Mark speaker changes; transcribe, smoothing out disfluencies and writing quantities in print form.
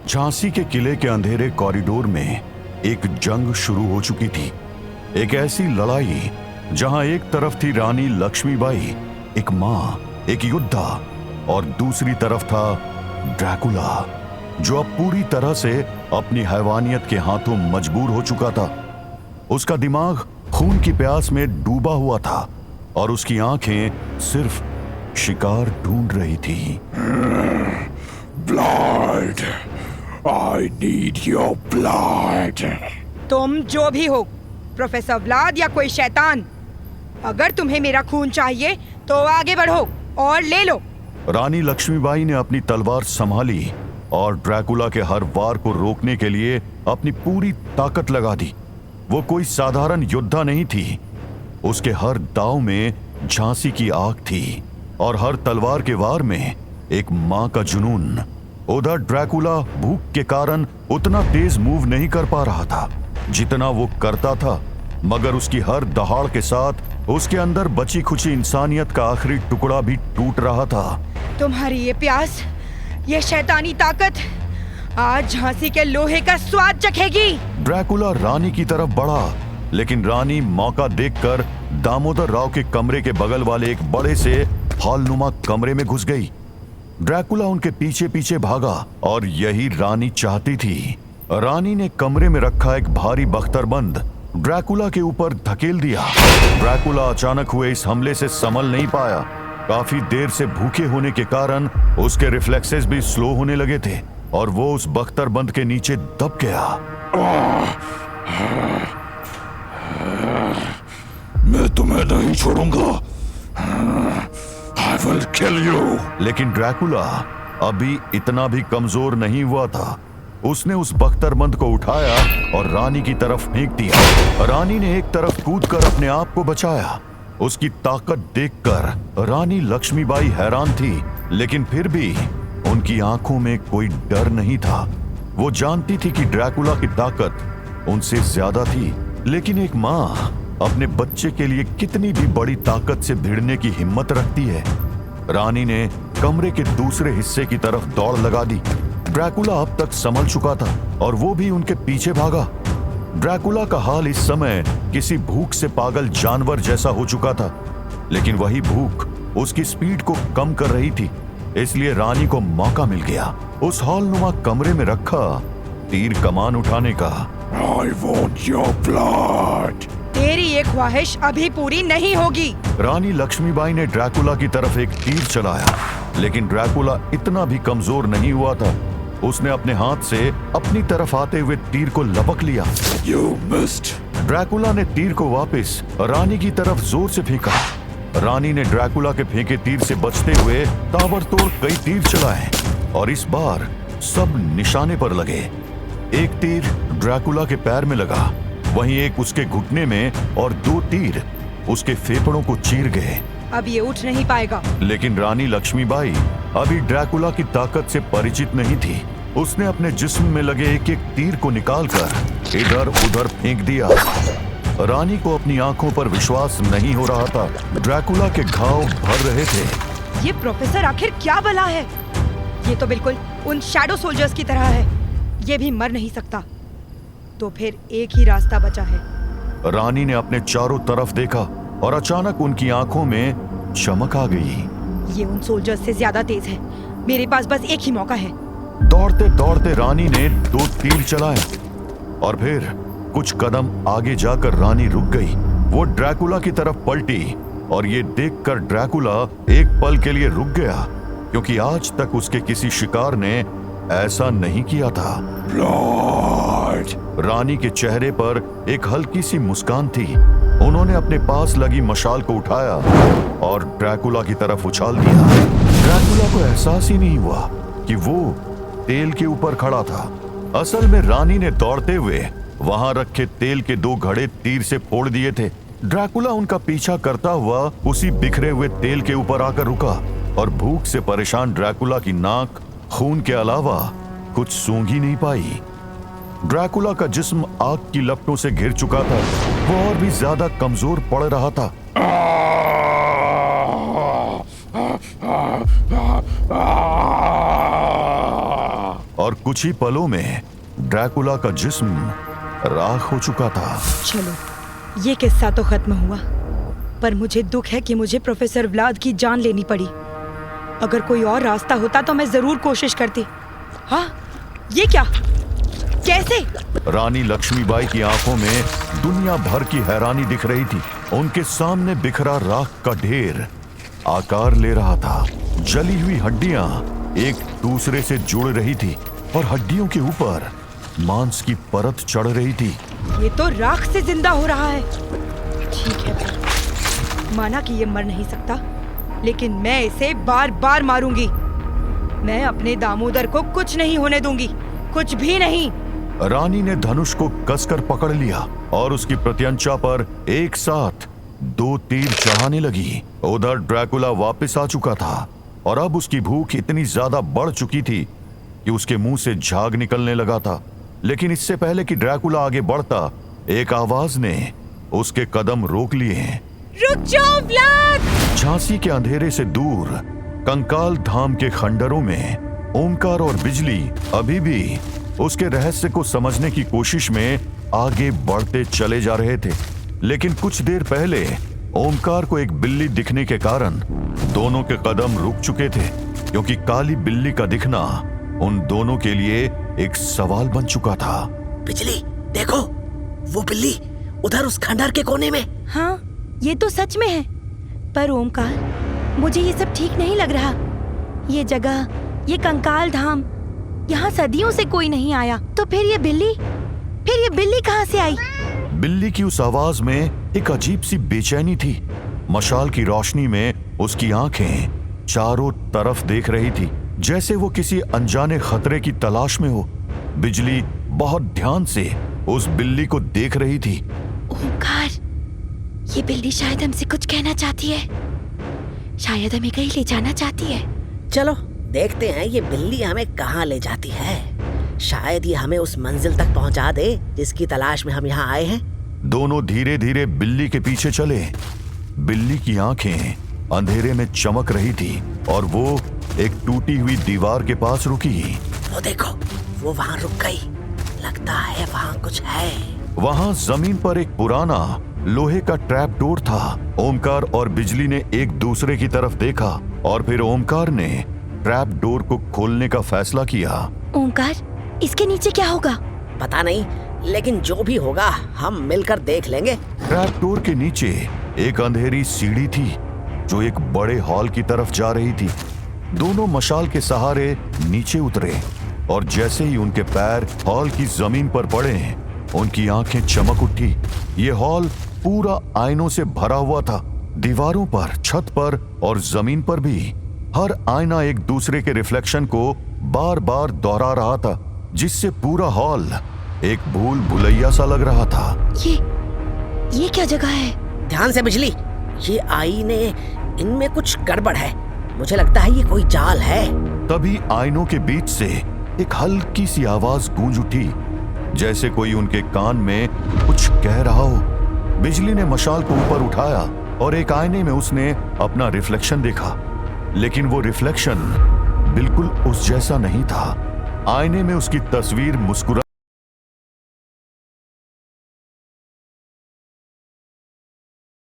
Speaker 1: झांसी के किले के अंधेरे कॉरिडोर में एक जंग शुरू हो चुकी थी। एक ऐसी लड़ाई जहां एक तरफ थी रानी लक्ष्मीबाई, एक मां, एक योद्धा, और दूसरी तरफ था ड्रैकुला, जो अब पूरी तरह से अपनी हैवानियत के हाथों मजबूर हो चुका था। उसका दिमाग खून की प्यास में डूबा हुआ था और उसकी आंखें सिर्फ शिकार ढूंढ रही थी।
Speaker 2: Blood, I need your blood.
Speaker 3: तुम जो भी हो, प्रोफेसर व्लाद या कोई शैतान, अगर तुम्हें मेरा खून चाहिए तो आगे बढ़ो और ले लो।
Speaker 1: रानी लक्ष्मीबाई ने अपनी तलवार संभाली और ड्रैकुला के हर वार को रोकने के लिए अपनी पूरी ताकत लगा दी। वो कोई साधारण योद्धा नहीं थी। उसके हर दांव में झांसी की आग थी और हर तलवार के वार में एक मां का जुनून। उधर ड्रैकुला भूख के कारण उतना तेज मूव नहीं कर पा रहा था जितना वो करता था, मगर उसकी हर दहाड़ के साथ उसके अंदर बची खुची इंसानियत का आखिरी टुकड़ा भी टूट रहा था।
Speaker 3: तुम्हारी ये प्यास, ये शैतानी ताकत आज झांसी के लोहे का स्वाद चखेगी।
Speaker 1: ड्रैकुला रानी की तरफ बढ़ा, लेकिन रानी मौका देखकर दामोदर राव के कमरे के बगल वाले एक बड़े से हॉलनुमा कमरे में घुस गई। ड्रैकुला उनके पीछे पीछे भागा और यही रानी चाहती थी। रानी ने कमरे में रखा एक भारी बख्तरबंद ड्रैकुला के ऊपर धकेल दिया। ड्रैकुला अचानक हुए इस हमले से संभल नहीं पाया। काफी देर से भूखे होने के कारण उसके रिफ्लेक्सेस भी स्लो होने लगे थे और वो उस बख्तरबंद के नीचे दब गया।
Speaker 2: मैं तुम्हें नहीं छोड़ूंगा। I will kill you.
Speaker 1: लेकिन ड्रैकुला अभी इतना भी कमजोर नहीं हुआ था। उसने उस बख्तरबंद को उठाया और रानी की तरफ फेंक दिया। रानी ने एक तरफ कूदकर अपने आप को बचाया। उसकी ताकत देखकर रानी लक्ष्मीबाई हैरान थी, लेकिन फिर भी उनकी आंखों में कोई डर नहीं था। वो जानती थी कि ड्रैकुला की ताकत उनसे ज्यादा थी, लेकिन एक मां अपने बच्चे के लिए कितनी भी बड़ी ताकत से भिड़ने की हिम्मत रखती है। रानी ने कमरे के दूसरे हिस्से की तरफ दौड़ लगा दी। ड्रैकुला अब तक संभल चुका था और वो भी उनके पीछे भागा। ड्रैकुला का हाल इस समय किसी भूख से पागल जानवर जैसा हो चुका था, लेकिन वही भूख उसकी स्पीड को कम कर रही थी। इसलिए रानी को मौका मिल गया उस हॉलनुमा कमरे में रखा तीर कमान उठाने का।
Speaker 2: I want your blood.
Speaker 3: तेरी ये ख्वाहिश अभी पूरी नहीं होगी।
Speaker 1: रानी लक्ष्मीबाई ने ड्रैकुला की तरफ एक तीर चलाया, लेकिन ड्रैकुला इतना भी कमजोर नहीं हुआ था। उसने अपने हाथ से अपनी तरफ आते हुए तीर को लपक लिया।
Speaker 2: You missed.
Speaker 1: ड्रैकुला ने तीर को वापस रानी की तरफ जोर से फेंका। रानी ने ड्रैकुला के फेंके तीर से बचते हुए ताबड़तोड़ कई तीर चलाए और इस बार सब निशाने पर लगे। एक तीर ड्रैकुला के पैर में लगा, वहीं एक उसके घुटने में और दो तीर उसके फेफड़ों को चीर गए।
Speaker 3: अब ये उठ नहीं पाएगा।
Speaker 1: लेकिन रानी लक्ष्मीबाई अभी ड्रैकुला की ताकत से परिचित नहीं थी। उसने अपने जिस्म में लगे एक एक तीर को निकालकर इधर उधर फेंक दिया। रानी को अपनी आंखों पर विश्वास नहीं हो रहा था। ड्रैकुला के घाव भर रहे थे।
Speaker 3: ये प्रोफेसर आखिर क्या बला है? ये तो बिल्कुल उन शैडो सोल्जर्स की तरह है। ये भी मर नहीं सकता। तो फिर एक ही रास्ता बचा है।
Speaker 1: रानी ने अपने चारों तरफ देखा और अचानक उनकी आंखों में चमक आ गई।
Speaker 3: ये उन सोल्जर्स से ज्यादा तेज है। मेरे पास बस एक ही मौका है।
Speaker 1: दौड़ते दौड़ते रानी ने दो तीर चलाए और फिर कुछ कदम आगे जाकर रानी रुक गई। वो ड्रैकुला की तरफ पलटी और ये देखकर ड्रैकुला एक पल के लिए रुक गया, क्योंकि आज तक उसके किसी शिकार ने ऐसा नहीं किया था।
Speaker 2: Blood.
Speaker 1: रानी के चेहरे पर एक हल्की सी मुस्कान थी। उन्होंने अपने पास लगी मशाल को उठाया और ड्रैकुला की तरफ उछाल दिया। ड्रैकुला को एहसास ही नहीं हुआ कि वो तेल के ऊपर खड़ा था। असल में रानी ने दौड़ते हुए वहां रखे तेल के दो घड़े तीर से फोड़ दिए थे। ड्रैकुला उनका पीछा करता हुआ उसी बिखरे हुए तेल के ऊपर आकर रुका और भूख से परेशान ड्रैकुला की नाक खून के अलावा कुछ सूंघ ही नहीं पाई। ड्रैकुला का जिस्म आग की लपटों से घिर चुका था। वो और भी ज्यादा कमजोर पड़ रहा था। और और कुछ ही पलों में ड्रैकुला का जिस्म राख हो चुका था।
Speaker 3: चलो, ये किस्सा तो खत्म हुआ, पर मुझे दुख है कि मुझे प्रोफेसर व्लाद की जान लेनी पड़ी। अगर कोई और रास्ता होता तो मैं जरूर कोशिश करती। हाँ, ये क्या? कैसे?
Speaker 1: रानी लक्ष्मीबाई की आंखों में दुनिया भर की हैरानी दिख रही थी। उनके सामने बिखरा राख का ढेर आकार ले रहा था। जली हुई हड्डियां एक दूसरे से जुड़ रही थी और हड्डियों के ऊपर मांस की परत चढ़ रही थी।
Speaker 3: ये तो राख से जिंदा हो रहा है। ठीक है भाई, माना कि ये मर नहीं सकता, लेकिन मैं इसे बार बार मारूंगी। मैं अपने दामोदर को कुछ नहीं होने दूंगी, कुछ भी नहीं।
Speaker 1: रानी ने धनुष को कसकर पकड़ लिया और उसकी प्रत्यंचा पर एक साथ 2 तीर चढ़ाने लगी। उधर ड्रैकुला वापस आ चुका था और अब उसकी भूख इतनी ज्यादा बढ़ चुकी थी कि उसके मुंह से झाग निकलने लगा था। लेकिन इससे पहले कि ड्रैकुला आगे बढ़ता, एक आवाज ने उसके कदम रोक लिए।
Speaker 3: रुक जाओ व्लाद!
Speaker 1: झांसी के अंधेरे से दूर कंकाल धाम के खंडरों में ओमकार और बिजली अभी भी उसके रहस्य को समझने की कोशिश में आगे बढ़ते चले जा रहे थे। लेकिन कुछ देर पहले ओमकार को एक बिल्ली दिखने के कारण दोनों के कदम रुक चुके थे, क्योंकि काली बिल्ली का दिखना उन दोनों के लिए एक सवाल बन चुका था।
Speaker 4: बिजली, देखो, वो बिल्ली उधर उस खंडर के कोने में।
Speaker 3: हाँ, ये तो सच में है। पर ओमकार, मुझे ये सब ठीक नहीं लग रहा। ये जगह, ये कंकाल धाम, यहाँ सदियों से कोई नहीं आया, तो फिर ये बिल्ली कहाँ से आई?
Speaker 1: बिल्ली की उस आवाज में एक अजीब सी बेचैनी थी। मशाल की रोशनी में उसकी आंखें चारों तरफ देख रही थी, जैसे वो किसी अनजाने खतरे की तलाश में हो। बिजली बहुत ध्यान से उस बिल्ली को देख रही थी।
Speaker 3: ओमकार, ये बिल्ली शायद हमसे कुछ कहना चाहती है। शायद हमें कहीं ले जाना चाहती है।
Speaker 4: चलो देखते हैं ये बिल्ली हमें कहाँ ले जाती है। शायद ये हमें उस मंजिल तक पहुँचा दे जिसकी तलाश में हम यहाँ आए हैं।
Speaker 1: दोनों धीरे धीरे बिल्ली के पीछे चले। बिल्ली की आंखें अंधेरे में चमक रही थी और वो एक टूटी हुई दीवार के पास रुकी।
Speaker 4: वो देखो, वो वहाँ रुक गई। लगता है वहाँ कुछ है।
Speaker 1: वहाँ जमीन पर एक पुराना लोहे का ट्रैप डोर था। ओमकार और बिजली ने एक दूसरे की तरफ देखा और फिर ओमकार ने ट्रैप डोर को खोलने का फैसला किया।
Speaker 3: ओमकार, इसके नीचे क्या होगा?
Speaker 4: पता नहीं, लेकिन जो भी होगा हम मिलकर देख लेंगे।
Speaker 1: ट्रैप डोर के नीचे एक अंधेरी सीढ़ी थी जो एक बड़े हॉल की तरफ जा रही थी। दोनों मशाल के सहारे नीचे उतरे और जैसे ही उनके पैर हॉल की जमीन पर पड़े, उनकी आंखें चमक उठी। ये हॉल पूरा आईनों से भरा हुआ था। दीवारों पर, छत पर और जमीन पर भी हर आईना एक दूसरे के रिफ्लेक्शन को बार बार दोहरा रहा था, जिससे पूरा हॉल एक भूल भुलैया सा लग रहा था।
Speaker 3: ये क्या जगह है?
Speaker 4: ध्यान से बिजली, ये आईने, इनमें कुछ गड़बड़ है। मुझे लगता है ये कोई जाल है।
Speaker 1: तभी आईनों के बीच से एक हल्की सी आवाज गूंज उठी, जैसे कोई उनके कान में कुछ कह रहा हो। बिजली ने मशाल को ऊपर उठाया और एक आईने में उसने अपना रिफ्लेक्शन देखा, लेकिन वो रिफ्लेक्शन बिल्कुल उस जैसा नहीं था। आईने में उसकी तस्वीर मुस्कुरा